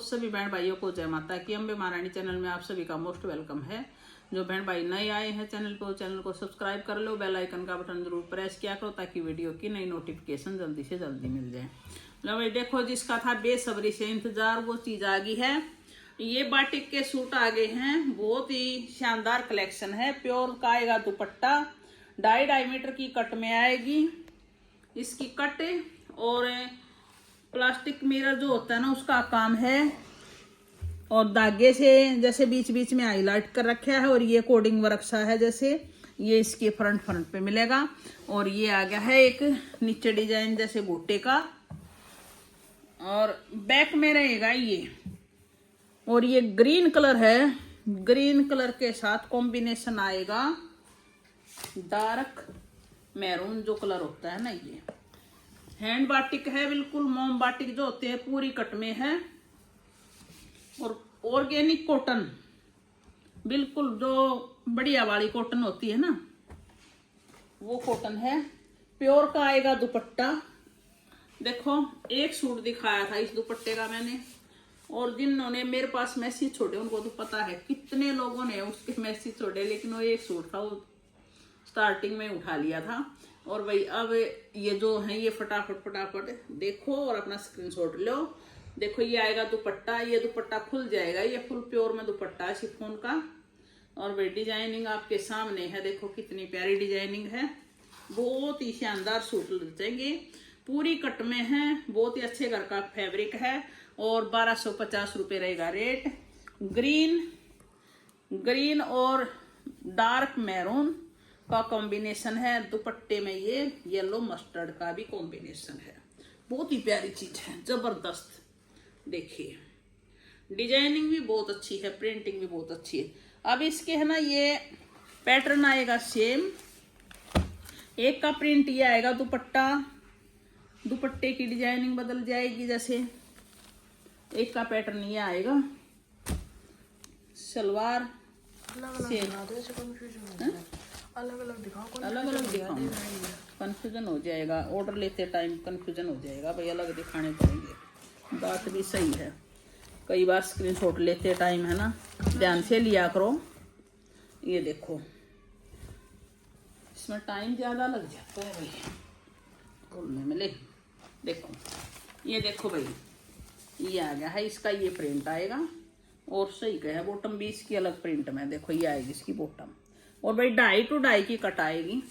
सभी बहन भाइयों को जय माता की अम्बे महारानी चैनल में आप सभी का मोस्ट वेलकम है। जो बहन भाई नए आए हैं चैनल पर, चैनल को सब्सक्राइब कर लो, बेल आइकन का बटन जरूर प्रेस किया करो ताकि वीडियो की नई नोटिफिकेशन जल्दी से जल्दी मिल जाए। लो भाई देखो, जिसका था बेसब्री से इंतजार वो चीज आ गई है। ये बाटिक के सूट आ गए हैं, बहुत ही शानदार कलेक्शन है। प्योर का आएगा दुपट्टा, 2.5 मीटर की कट में आएगी इसकी कट, और प्लास्टिक मिरर जो होता है ना उसका काम है, और धागे से जैसे बीच बीच में हाईलाइट कर रखा है, और ये कोडिंग वर्क सा है जैसे ये इसके फ्रंट पे मिलेगा। और ये आ गया है एक नीचे डिजाइन जैसे बूटे का, और बैक में रहेगा ये। और ये ग्रीन कलर है, ग्रीन कलर के साथ कॉम्बिनेशन आएगा डार्क मैरून जो कलर होता है ना। ये हैंड बाटिक है, बिल्कुल मोम बाटिक जो होते हैं पूरी कट में है, और ऑर्गेनिक कॉटन, बिल्कुल जो बढ़िया वाली कॉटन होती है ना वो कॉटन है। प्योर का आएगा दुपट्टा। देखो एक सूट दिखाया था इस दुपट्टे का मैंने, और जिन्होंने मेरे पास मैसेज छोड़े उनको तो पता है कितने लोगों ने उसके मैसेज छोड़े, लेकिन वो एक सूट था वो स्टार्टिंग में उठा लिया था। और भाई अब ये जो है ये फटाफट देखो और अपना स्क्रीनशॉट लो। देखो ये आएगा दुपट्टा, ये दुपट्टा खुल जाएगा, ये फुल प्योर में दुपट्टा है शिफॉन का। और भाई डिजाइनिंग आपके सामने है, देखो कितनी प्यारी डिजाइनिंग है, बहुत ही शानदार सूट लचेंगे, पूरी कट में है, बहुत ही अच्छे घर का फैब्रिक है। और 1250 रुपये रहेगा रेट। ग्रीन और डार्क मैरून का कॉम्बिनेशन है दुपट्टे में, ये येलो मस्टर्ड का भी कॉम्बिनेशन है। बहुत ही प्यारी चीज है, जबरदस्त। देखिए डिजाइनिंग भी बहुत अच्छी है, प्रिंटिंग भी बहुत अच्छी है। अब इसके है ना ये पैटर्न आएगा सेम, एक का प्रिंट ये आएगा दुपट्टा, दुपट्टे की डिजाइनिंग बदल जाएगी, जैसे एक का पैटर्न ये आएगा, सलवार अलग अलग दिखाओ, कंफ्यूजन हो जाएगा, ऑर्डर लेते टाइम कंफ्यूजन हो जाएगा भाई, अलग दिखाने पड़ेंगे। बात भी सही है, कई बार स्क्रीनशॉट लेते टाइम है ना ध्यान से लिया करो। ये देखो इसमें टाइम ज्यादा लग जाता है भाई खोलने में। ले देखो, ये देखो भाई ये आ गया है, इसका ये प्रिंट आएगा, और सही कहा बॉटम भी इसकी अलग प्रिंट में, देखो ये आएगी इसकी बॉटम, और भाई 2.5 to 2.5 की कट आएगी।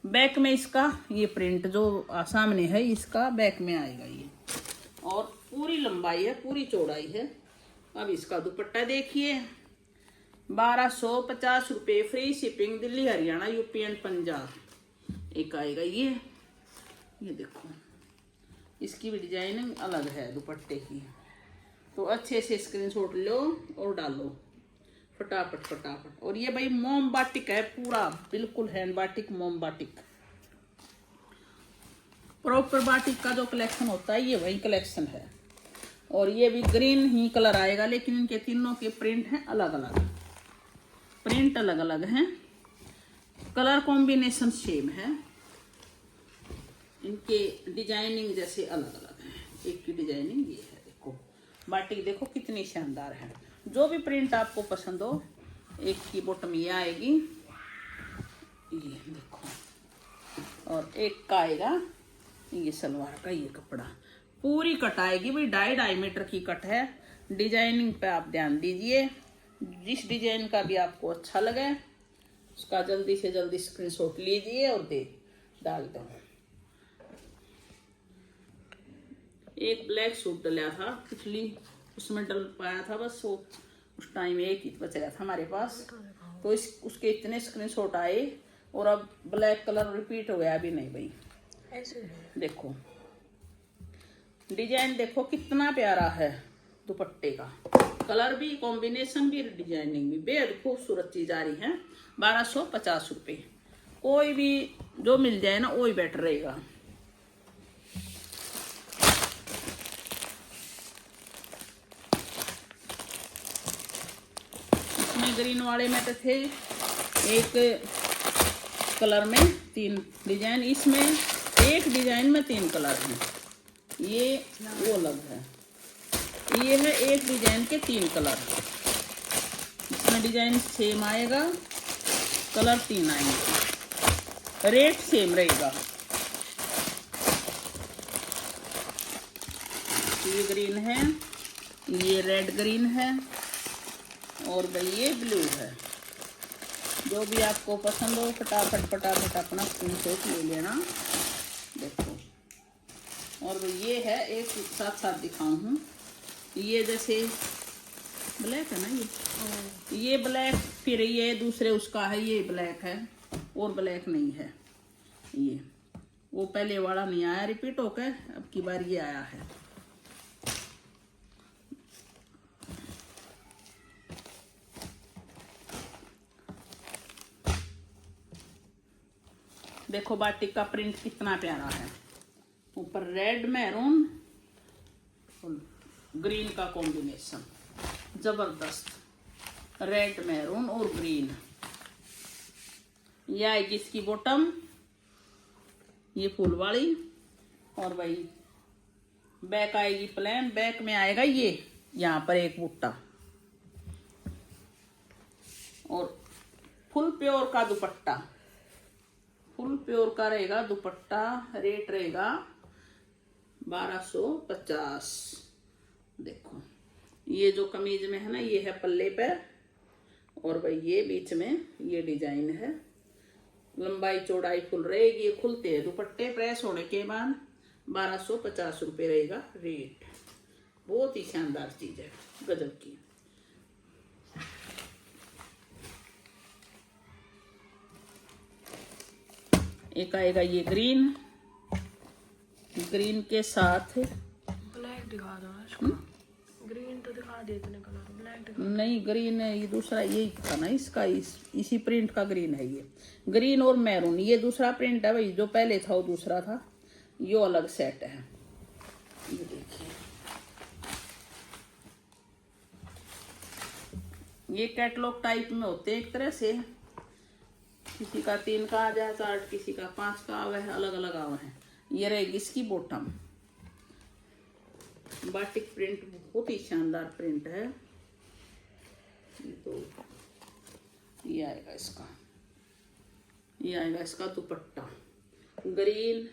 बैक में इसका ये प्रिंट जो सामने है इसका बैक में आएगा ये, और पूरी लंबाई है, पूरी चौड़ाई है। अब इसका दुपट्टा देखिए, 1250 रुपये, free shipping, Delhi Haryana UP and Punjab. एक आएगा ये देखो इसकी भी डिजाइनिंग अलग है दुपट्टे की। तो अच्छे से स्क्रीनशॉट लो और डालो फटाफट। और ये भाई मोम बाटिक है पूरा, बिल्कुल हैंड बाटिक, मोम बाटिक, प्रॉपर बाटिक का जो कलेक्शन होता है ये वही कलेक्शन है। और ये भी ग्रीन ही कलर आएगा, लेकिन इनके तीनों के प्रिंट हैं अलग अलग, प्रिंट अलग अलग हैं, कलर कॉम्बिनेशन सेम है, इनके डिजाइनिंग जैसे अलग अलग है। एक की डिजाइनिंग ये है, देखो बाटिक देखो कितनी शानदार है। जो भी प्रिंट आपको पसंद हो, एक की बॉटम ये आएगी, ये देखो, और एक का आएगा ये सलवार का ये कपड़ा, पूरी कट आएगी भाई, 2.5 मीटर की कट है। डिजाइनिंग पे आप ध्यान दीजिए, जिस डिजाइन का भी आपको अच्छा लगे उसका जल्दी से जल्दी स्क्रीनशॉट लीजिए और डाल दो। एक ब्लैक सूट डला था पिछली, उसमें डल पाया था बस, वो उस टाइम एक ही बच गया था हमारे पास, तो उसके इतने स्क्रीनशॉट आए, और अब ब्लैक कलर रिपीट हो गया अभी नहीं भाई। ऐसे देखो डिजाइन देखो कितना प्यारा है दुपट्टे का, कलर भी, कॉम्बिनेशन भी, डिजाइनिंग भी, बेहद खूबसूरत चीज आ रही है। 1250 रुपये, कोई भी जो मिल जाए ना वही बेटर रहेगा। ग्रीन वाले में तो थे एक कलर में 3 डिजाइन, इसमें एक डिजाइन में 3 कलर हैं, ये वो अलग है। ये है एक डिजाइन के 3 कलर, इसमें डिजाइन सेम आएगा, कलर 3 आएंगे, रेट सेम रहेगा। ये ग्रीन है, ये रेड ग्रीन है, और भाई ये ब्लू है। जो भी आपको पसंद हो फटाफट फटाफट अपना स्क्रीनशॉट ले लेना। देखो, और ये है एक साथ साथ दिखाऊं हूँ। ये जैसे ब्लैक है ना, ये ब्लैक, फिर ये दूसरे उसका है, ये ब्लैक है और ब्लैक नहीं है। ये वो पहले वाला नहीं आया रिपीट होकर, अब की बार ये आया है। देखो बाटिक का प्रिंट कितना प्यारा है, ऊपर रेड मैरून ग्रीन का कॉम्बिनेशन, जबरदस्त, रेड मैरून और ग्रीन। यह आएगी इसकी बॉटम, ये फूल वाली, और भाई बैक आएगी प्लेन। बैक में आएगा ये यहाँ पर एक बुट्टा, और फुल प्योर का दुपट्टा, फुल प्योर का रहेगा दुपट्टा। रेट रहेगा 1250। देखो ये जो कमीज में है ना, ये है पल्ले पे, और भाई ये बीच में ये डिजाइन है। लंबाई चौड़ाई फुल रहेगी, ये खुलते हैं दुपट्टे। प्रेस होने के बाद 1250 रुपये रहेगा रेट। बहुत ही शानदार चीज है, गजब की। एक आएगा ये ग्रीन, ग्रीन के साथ ब्लैक दिखा दो इसको। ग्रीन तो दिखा दे इतने कलर, ब्लैक दिखा। नहीं ग्रीन है ये दूसरा, यही था ना इसका, इसी प्रिंट का ग्रीन है ये। ग्रीन और मैरून ये दूसरा प्रिंट है भाई, जो पहले था वो दूसरा था, ये अलग सेट है। ये देखिए, ये कैटलॉग टाइप में होते हैं एक तरह से, किसी का 3 का आ जाए चार्ट, किसी का 5 का आवा है, अलग अलग आवा है। ये रहेगी इसकी बॉटम। बाटिक प्रिंट बहुत ही शानदार प्रिंट है। तो ये आएगा इसका, ये आएगा इसका दुपट्टा। ग्रीन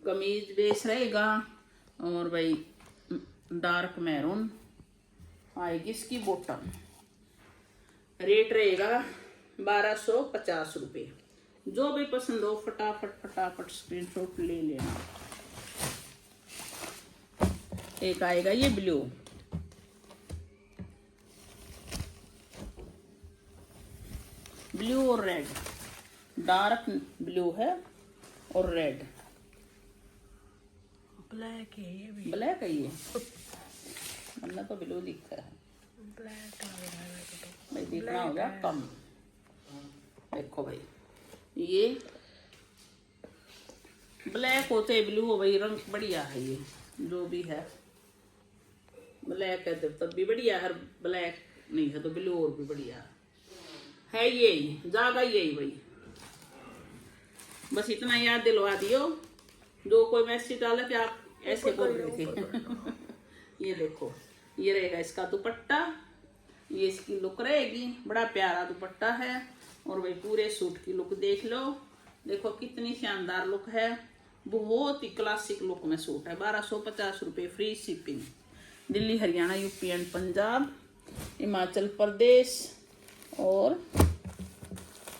कमीज बेस रहेगा, और भाई डार्क मैरून आएगी इसकी बॉटम। रेट रहेगा 1250 रुपये। जो भी पसंद हो फटाफट फटाफट स्क्रीनशॉट ले लेना। एक आएगा ये ब्लू, ब्लू और रेड, डार्क ब्लू है और रेड। ब्लैक है ये भी, ब्लैक है ये, हमने तो ब्लू लिखा है। ब्लैक लग रहा है मेरे को तो। भाई देखना होगा कम। देखो भाई ये ब्लैक होते ब्लू हो भाई, रंग बढ़िया है ये। जो भी है ब्लैक है तब भी बढ़िया है, ब्लैक नहीं है तो ब्लू और भी बढ़िया है। यही जागा यही भाई, बस इतना याद दिलवा दियो। जो कोई मैसेज डाला कि आप ऐसे बोल रहे थे। ये देखो, ये रहेगा इसका दुपट्टा, ये इसकी लुक रहेगी। बड़ा प्यारा दुपट्टा है, और भाई पूरे सूट की लुक देख लो। देखो कितनी शानदार लुक है, बहुत ही क्लासिक लुक में सूट है। 1250 रुपये, free shipping. Delhi, Haryana, UP and Punjab, Himachal Pradesh और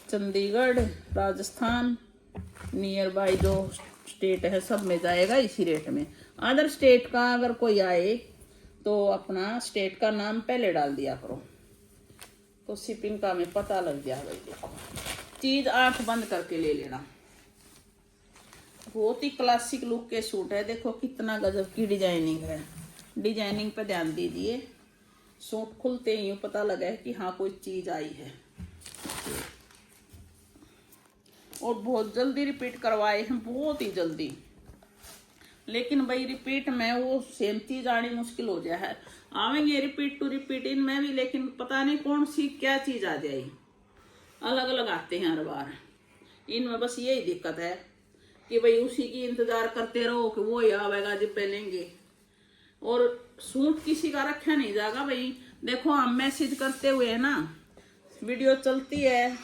चंडीगढ़, राजस्थान, नियर बाई जो स्टेट है सब में जाएगा इसी रेट में। अदर स्टेट का अगर कोई आए तो अपना स्टेट का नाम पहले डाल दिया करो, तो शिपिंग का हमें पता लग जाएगा। देखो चीज आंख बंद करके ले लेना। बहुत ही क्लासिक लुक के सूट है। देखो कितना गजब की डिजाइनिंग है। डिजाइनिंग पे ध्यान दीजिए। सूट खुलते ही पता लगा है कि हाँ कोई चीज आई है। और बहुत जल्दी रिपीट करवाए हैं, बहुत ही जल्दी। लेकिन भाई रिपीट में वो सेम चीज आनी मुश्किल हो जाए है। आवेंगे रिपीट टू रिपीट इनमें भी, लेकिन पता नहीं कौन सी क्या चीज आ जाए। अलग अलग आते हैं हर बार। इनमें बस यही दिक्कत है कि भाई उसी की इंतजार करते रहो कि वो ही आवेगा जब पहनेंगे, और सूट किसी का रखा नहीं जाएगा भाई। देखो हम मैसेज करते हुए है ना, वीडियो चलती है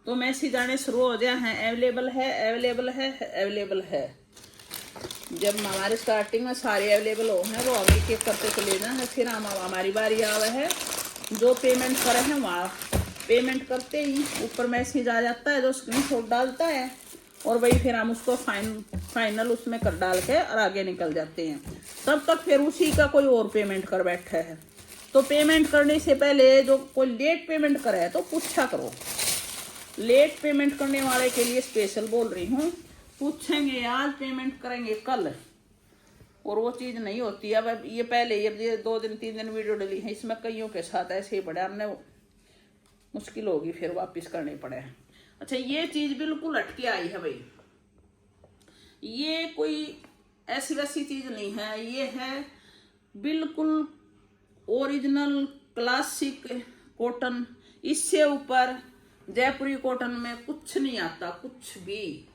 तो मैसेज आने शुरू हो जाए हैं, अवेलेबल है अवेलेबल है अवेलेबल है। जब हमारे स्टार्टिंग में सारे अवेलेबल हो हैं वो हम एक एक करते चले जाए, फिर हम हमारी बारी आवे है। जो पेमेंट करे हैं वहाँ पेमेंट करते ही ऊपर मैसेज आ जाता है, जो स्क्रीनशॉट डालता है और वही फिर हम उसको फाइनल उसमें कर डाल के और आगे निकल जाते हैं। तब तक फिर उसी का कोई और पेमेंट कर बैठा है। तो पेमेंट करने से पहले जो कोई लेट पेमेंट करे है तो पूछा करो। लेट पेमेंट करने वाले के लिए स्पेशल बोल रही हूँ, पूछेंगे आज पेमेंट करेंगे कल, और वो चीज़ नहीं होती। अब ये पहले ये 2 दिन 3 दिन वीडियो डली है, इसमें कईयों के साथ ऐसे ही पड़े, हमने मुश्किल होगी फिर वापस करने पड़े। अच्छा ये चीज़ बिल्कुल हटके आई है भाई, ये कोई ऐसी वैसी चीज़ नहीं है, ये है बिल्कुल ओरिजिनल क्लासिक कॉटन। इससे ऊपर जयपुरी कॉटन में कुछ नहीं आता, कुछ भी।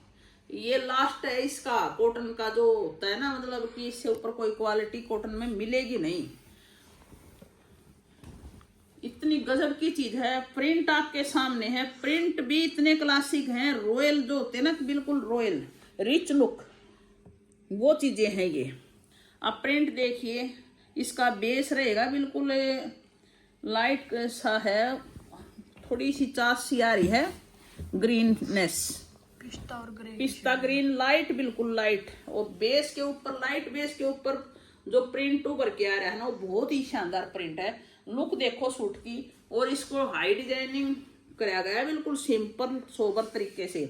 ये लास्ट है इसका कॉटन का जो होता है ना, मतलब कि इससे ऊपर कोई क्वालिटी कॉटन में मिलेगी नहीं। इतनी गजब की चीज है। प्रिंट आपके सामने है, प्रिंट भी इतने क्लासिक हैं, रॉयल जो होते हैं ना, बिल्कुल रॉयल रिच लुक, वो चीजें हैं ये। अब प्रिंट देखिए, इसका बेस रहेगा बिल्कुल लाइट सा है, थोड़ी सी चास सी आ रही है, ग्रीननेस पिस्ता ग्रीन लाइट, बिल्कुल लाइट। और बेस के ऊपर लाइट बेस के ऊपर जो प्रिंट उभर के आ रहा है ना, वो बहुत ही शानदार प्रिंट है। लुक देखो सूट की, और इसको हाई डिजाइनिंग कराया गया है बिल्कुल सिंपल सोबर तरीके से।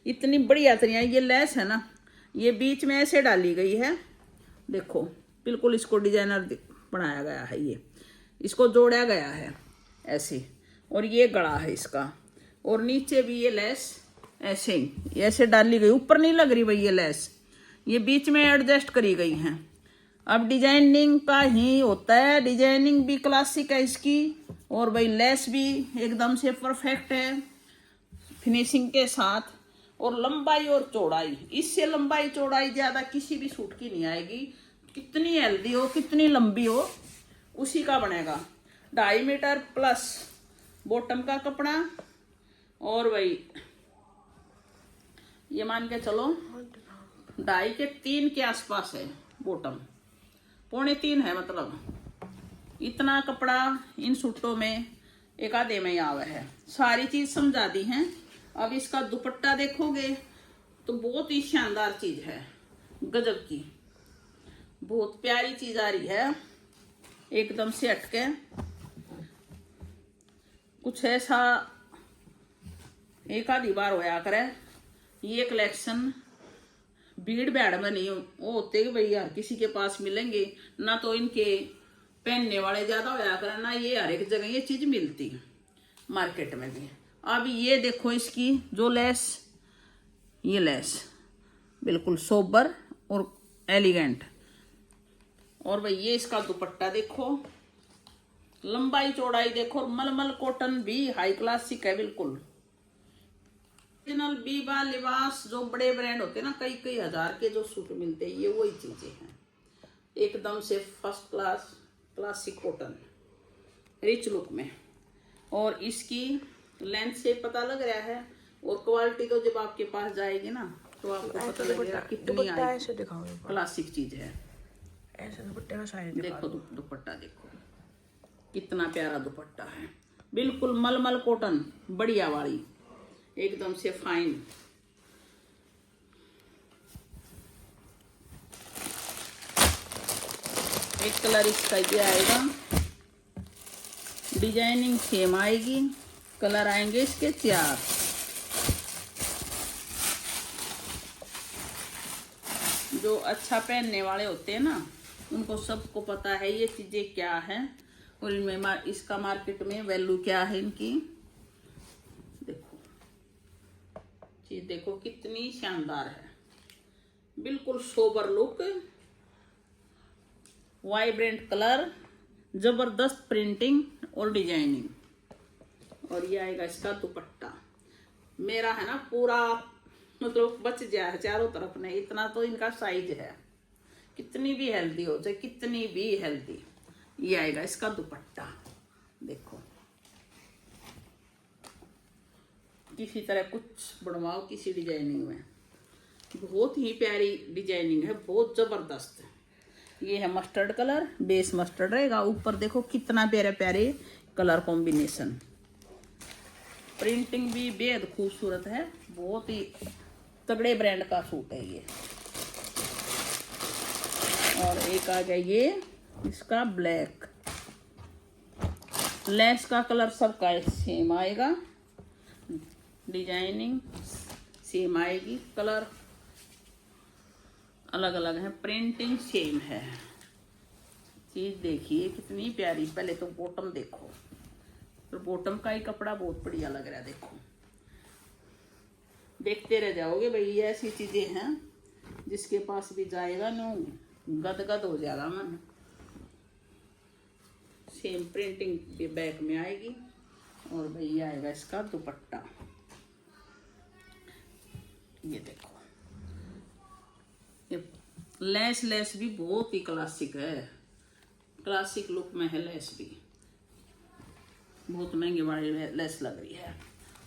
इतनी बढ़िया तरीका, ये लेस है ना, ये बीच में ऐसे डाली गई है, देखो बिल्कुल इसको डिजाइनर बनाया गया है, ये इसको जोड़ा गया है ऐसे, और ये गला है इसका, और नीचे भी ये लेस ऐसे ही ऐसे डाली गई, ऊपर नहीं लग रही भाई ये लेस, ये बीच में एडजस्ट करी गई हैं। अब डिजाइनिंग का ही होता है, डिजाइनिंग भी क्लासिक है इसकी, और भाई लेस भी एकदम से परफेक्ट है फिनिशिंग के साथ। और लंबाई और चौड़ाई, इससे लंबाई चौड़ाई ज़्यादा किसी भी सूट की नहीं आएगी। कितनी हेल्दी हो कितनी लंबी हो उसी का बनेगा। 2.5 मीटर प्लस बॉटम का कपड़ा, और भाई ये मान के चलो 2.5 के 3 के आसपास है बॉटम, 2.25 है, मतलब इतना कपड़ा इन सूटों में एक आधे में ही आवा है। सारी चीज समझा दी हैं। अब इसका दुपट्टा देखोगे तो बहुत ही शानदार चीज है, गजब की, बहुत प्यारी चीज आ रही है, एकदम से हटके। कुछ ऐसा एक आधी बार होया करे ये कलेक्शन, भीड़ भाड़ में नहीं वो होते कि भाई यार किसी के पास मिलेंगे ना, तो इनके पहनने वाले ज्यादा होया करे ना, ये हर एक जगह ये चीज मिलती मार्केट में भी। अब ये देखो इसकी जो लेस, ये लेस बिल्कुल सोबर और एलिगेंट, और भाई ये इसका दुपट्टा देखो, लंबाई चौड़ाई देखो, और मलमल कॉटन भी हाई क्लासिक है बिल्कुल। ओरिजिनल बीबा लिबास जो बड़े ब्रांड होते हैं ना, कई कई हजार के जो सूट मिलते हैं, ये वही चीजें हैं, एकदम से first class classic cotton rich look में। और इसकी लेंथ से पता लग रहा है, और क्वालिटी तो जब आपके पास जाएगी ना तो आपको पता लगेगा कितनी ऐसे दिखाओ, क्लासिक चीज है। ऐसे दुपट्टे का साइज देखो दुपट्टा देखो कितना प्यारा दुपट्टा है, बिल्कुल मलमल कॉटन बढ़िया वाली, एकदम से फाइन। एक कलर इसका ये आएगा, डिजाइनिंग सेम आएगी, कलर आएंगे इसके 4। जो अच्छा पहनने वाले होते हैं ना, उनको सबको पता है ये चीजें क्या है, और इनमें इसका मार्केट में वैल्यू क्या है इनकी। देखो चीज देखो कितनी शानदार है, बिल्कुल सोबर लुक, वाइब्रेंट कलर, जबरदस्त प्रिंटिंग और डिजाइनिंग। और ये आएगा इसका दुपट्टा, मेरा है ना पूरा मतलब बच गया है चारों तरफ में, इतना तो इनका साइज है, कितनी भी हेल्दी हो जाए, कितनी भी हेल्दी। ये आएगा इसका दुपट्टा, देखो किसी तरह कुछ बनवाओ किसी डिजाइनिंग में, बहुत ही प्यारी डिजाइनिंग है, बहुत जबरदस्त। ये है मस्टर्ड कलर, बेस मस्टर्ड रहेगा, ऊपर देखो कितना प्यारे प्यारे कलर कॉम्बिनेशन। प्रिंटिंग भी बेहद खूबसूरत है, बहुत ही तगड़े ब्रांड का सूट है ये। और एक आ गया ये इसका ब्लैक, लेस का कलर सबका सेम आएगा, डिजाइनिंग सेम आएगी, कलर अलग अलग है, प्रिंटिंग सेम है। चीज देखिए कितनी प्यारी। पहले तो बॉटम देखो, तो बॉटम का ही कपड़ा बहुत बढ़िया लग रहा है, देखो देखते रह जाओगे भाई। ये ऐसी चीजें हैं जिसके पास भी जाएगा नो गदगद हो जाएगा मन। सेम प्रिंटिंग भी बैक में आएगी। और भाई आएगा इसका दुपट्टा, ये देखो ये लेस भी बहुत ही क्लासिक है, क्लासिक लुक में है। लेस भी बहुत महंगी वाली लेस लग रही है,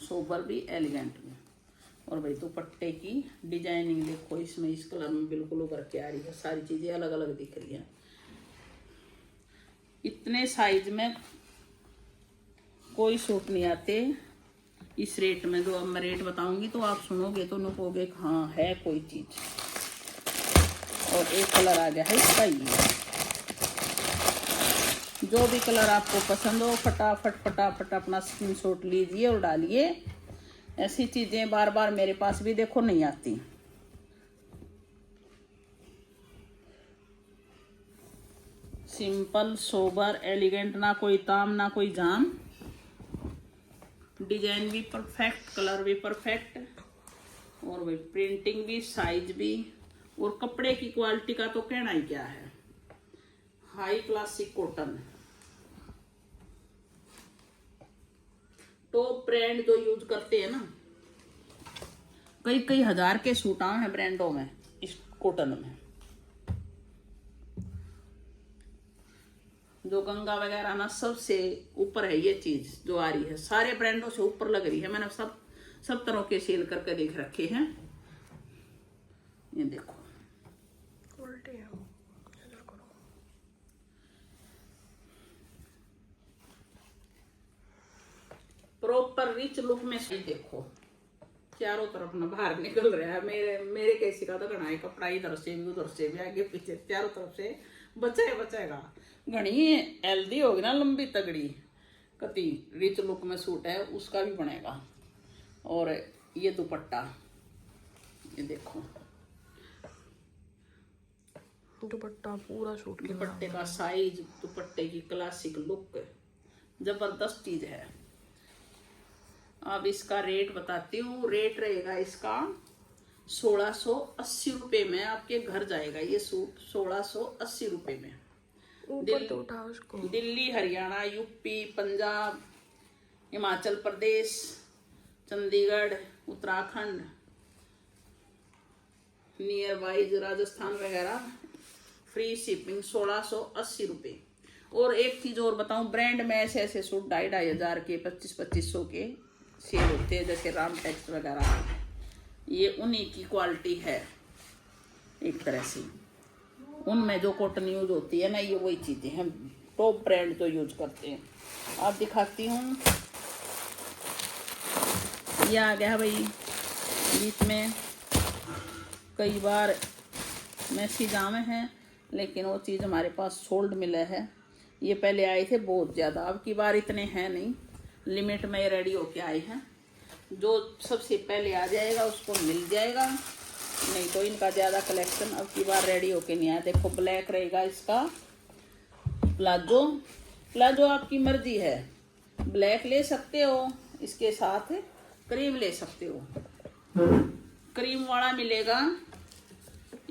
सोबर भी एलिगेंट में। और भाई दुपट्टे की डिजाइनिंग देखो, इसमें इस कलर में बिल्कुल उभर के आ रही है, सारी चीजें अलग अलग दिख रही हैं। इतने साइज में कोई सूट नहीं आते इस रेट में। जो अब मैं रेट बताऊंगी तो आप सुनोगे तो कहोगे हाँ है कोई चीज। और एक कलर आ गया है इसका, ये जो भी कलर आपको पसंद हो फटाफट अपना स्क्रीनशॉट लीजिए और डालिए। ऐसी चीजें बार बार मेरे पास भी देखो नहीं आती। सिंपल सोबर एलिगेंट, ना कोई ताम ना कोई जाम, डिजाइन भी परफेक्ट, कलर भी परफेक्ट, और भाई प्रिंटिंग भी, साइज भी, और कपड़े की क्वालिटी का तो कहना ही क्या है। High classic cotton, top brand जो यूज करते हैं ना, कई हजार के सूट आए हैं ब्रांडों में इस कॉटन में। जो गंगा वगैरह ना सबसे ऊपर है ये चीज जो आ रही है, सारे ब्रांडों से ऊपर लग रही है। मैंने सब तरह के सेल करके देख रखे हैं। ये देखो क्वालिटी है, इधर करो। प्रॉपर रिच लुक में से देखो, चारों तरफ ना बाहर निकल रहा है। मेरे कैसी का तो घना है कपड़ा, इधर से भी उधर से भी आगे पीछे चारों तरफ से बचेगा। घनी हेल्दी होगी ना, लंबी तगड़ी कति रिच लुक में सूट है, उसका भी बनेगा। और ये दुपट्टा, ये देखो दुपट्टा पूरा सूट के दुपट्टे का साइज, दुपट्टे की क्लासिक लुक, जबरदस्त चीज है। अब इसका रेट बताती हूँ। रेट रहेगा इसका 1680 रुपये में आपके घर जाएगा ये सूट, 1680 रुपये में। ऊपर तो उठा उसको। Delhi, Haryana, UP, Punjab, Himachal Pradesh, Chandigarh, Uttarakhand, near by Rajasthan वगैरह, फ्री शिपिंग 1680 रुपये। और एक चीज और बताऊं, ब्रांड में ऐसे सूट 2,500 के 2500 के सेल होते हैं, जैसे राम टेक्स वगैरह, ये उन्हीं की क्वालिटी है एक तरह से। उनमें जो कॉटन यूज होती है ना, ये वही चीजें हैं, टॉप ब्रांड जो यूज करते हैं। आप दिखाती हूँ, ये आ गया भाई बीच में। कई बार मैसी जामे हैं, लेकिन वो चीज़ हमारे पास सोल्ड मिला है। ये पहले आए थे बहुत ज़्यादा, अब की बार इतने हैं नहीं, लिमिट में रेडी होके आए हैं। जो सबसे पहले आ जाएगा उसको मिल जाएगा, नहीं तो इनका ज़्यादा कलेक्शन अब की बार रेडी होके नहीं आया। देखो ब्लैक रहेगा इसका प्लाजो आपकी मर्जी है, ब्लैक ले सकते हो, इसके साथ क्रीम ले सकते हो, क्रीम वाला मिलेगा।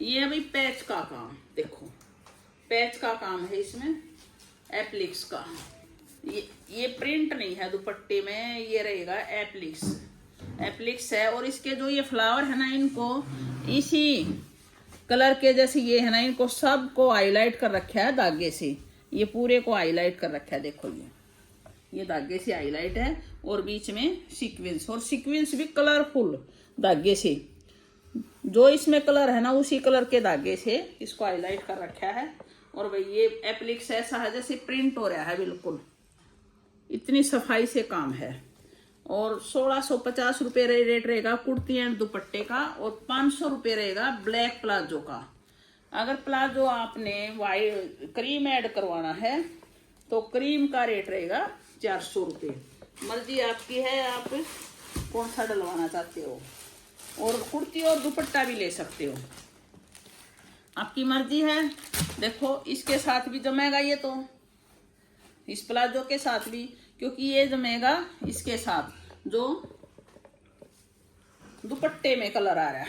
ये भाई पैच का काम, देखो पैच का काम है इसमें, एप्लिक्स का। ये प्रिंट नहीं है दुपट्टे में, ये रहेगा एप्लिक्स है। और इसके जो ये फ्लावर है ना, इनको इसी कलर के जैसे ये है ना, इनको सबको हाईलाइट कर रखा है धागे से, ये पूरे को हाईलाइट कर रखा है। देखो ये धागे से हाईलाइट है और बीच में सीक्वेंस, और सीक्वेंस भी कलरफुल धागे से, जो इसमें कलर है ना उसी कलर के धागे से इसको हाईलाइट कर रखा है। और भाई ये एप्लिक्स ऐसा है जैसे प्रिंट हो रहा है, बिल्कुल इतनी सफाई से काम है। और 1650 रुपये रेट रहेगा कुर्ती एंड दुपट्टे का, और 500 रुपये रहेगा ब्लैक प्लाजो का। अगर प्लाजो आपने वाइट क्रीम ऐड करवाना है तो क्रीम का रेट रहेगा 400 रुपये। मर्जी आपकी है, आप कौन सा डलवाना चाहते हो। और कुर्ती और दुपट्टा भी ले सकते हो, आपकी मर्जी है। देखो इसके साथ भी जमेगा ये, तो इस प्लाजो के साथ भी, क्योंकि ये जमेगा इसके साथ जो दुपट्टे में कलर आ रहा है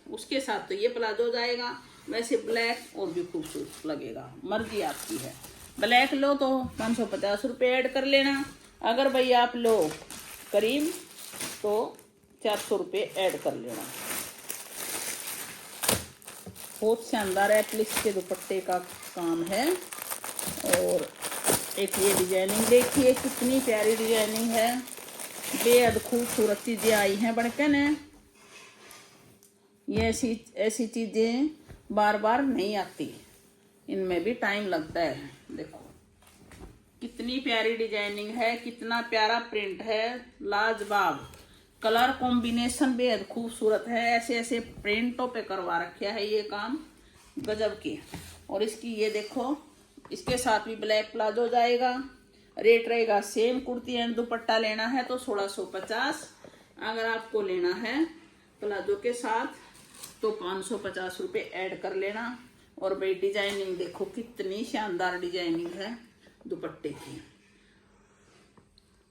उसके साथ, तो ये प्लाजो जाएगा। वैसे ब्लैक और भी खूबसूरत लगेगा, मर्जी आपकी है। ब्लैक लो तो 550 रुपये ऐड कर लेना, अगर भाई आप लो करीम तो 400 रुपये ऐड कर लेना। बहुत शानदार एप्लिक्स के दुपट्टे का काम है। और एक ये डिजाइनिंग देखिए, कितनी प्यारी डिजाइनिंग है, बेहद खूबसूरत चीज़ें आई हैं बनकर न। ये ऐसी चीज़ें बार बार नहीं आती, इनमें भी टाइम लगता है। देखो कितनी प्यारी डिजाइनिंग है, कितना प्यारा प्रिंट है, लाजवाब कलर कॉम्बिनेशन बेहद खूबसूरत है। ऐसे ऐसे प्रिंटों पे करवा रखा है ये काम, गजब की। और इसकी ये देखो, इसके साथ भी ब्लैक प्लाजो जाएगा। रेट रहेगा सेम। कुर्ती एंड दुपट्टा लेना है तो 1650, अगर आपको लेना है प्लाजो के साथ तो 550 रुपये ऐड कर लेना। और भाई डिजाइनिंग देखो, कितनी शानदार डिजाइनिंग है दुपट्टे की,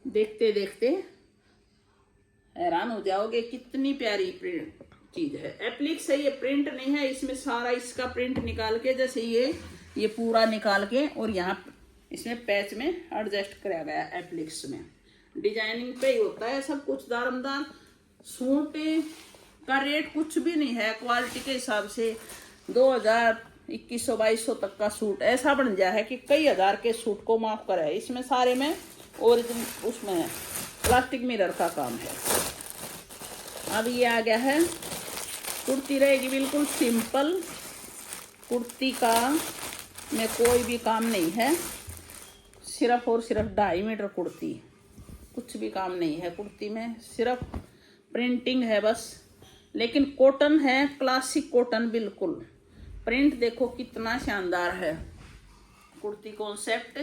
देखते देखते हैरान हो जाओगे, कितनी प्यारी प्रिंट चीज है। एप्लिक्स है, ये प्रिंट नहीं है, इसमें सारा इसका प्रिंट निकाल के, जैसे ये पूरा निकाल के और यहाँ इसमें पैच में एडजस्ट कराया गया एप्लिक्स में। डिजाइनिंग पे ही होता है सब कुछ दारमदार। सूट का रेट कुछ भी नहीं है, क्वालिटी के हिसाब से 2000 2100-2200 तक का सूट ऐसा बन गया है कि कई हजार के सूट को माफ करा है। इसमें सारे में ओरिजिनल उसमें प्लास्टिक मिरर का काम है। अब ये आ गया है, कुर्ती रहेगी बिल्कुल सिंपल। कुर्ती का में कोई भी काम नहीं है, सिर्फ और सिर्फ 2.5 मीटर कुर्ती, कुछ भी काम नहीं है कुर्ती में, सिर्फ प्रिंटिंग है बस। लेकिन कॉटन है, क्लासिक कॉटन बिल्कुल। प्रिंट देखो कितना शानदार है। कुर्ती कॉन्सेप्ट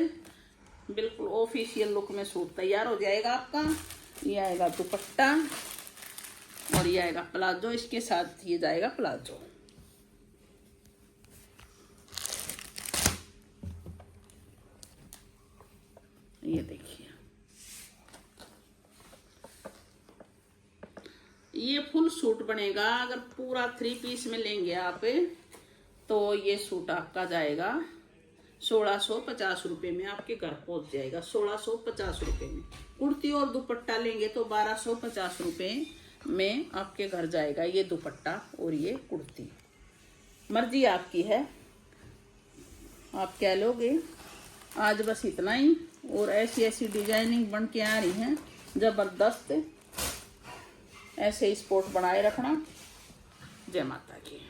बिल्कुल ऑफिशियल लुक में सूट तैयार हो जाएगा आपका। ये आएगा दुपट्टा और ये आएगा प्लाजो, इसके साथ ये जाएगा प्लाजो। ये देखिए, ये फुल सूट बनेगा। अगर पूरा 3 पीस में लेंगे आप तो ये सूट आपका जाएगा 1650 रुपये में, आपके घर पहुंच जाएगा 1650 रुपये में। कुर्ती और दुपट्टा लेंगे तो 1250 रुपये में आपके घर जाएगा ये दुपट्टा और ये कुर्ती। मर्जी आपकी है, आप क्या लोगे। आज बस इतना ही। और ऐसी ऐसी डिजाइनिंग बन के आ रही हैं ज़बरदस्त, ऐसे ही स्पॉट बनाए रखना। जय माता की।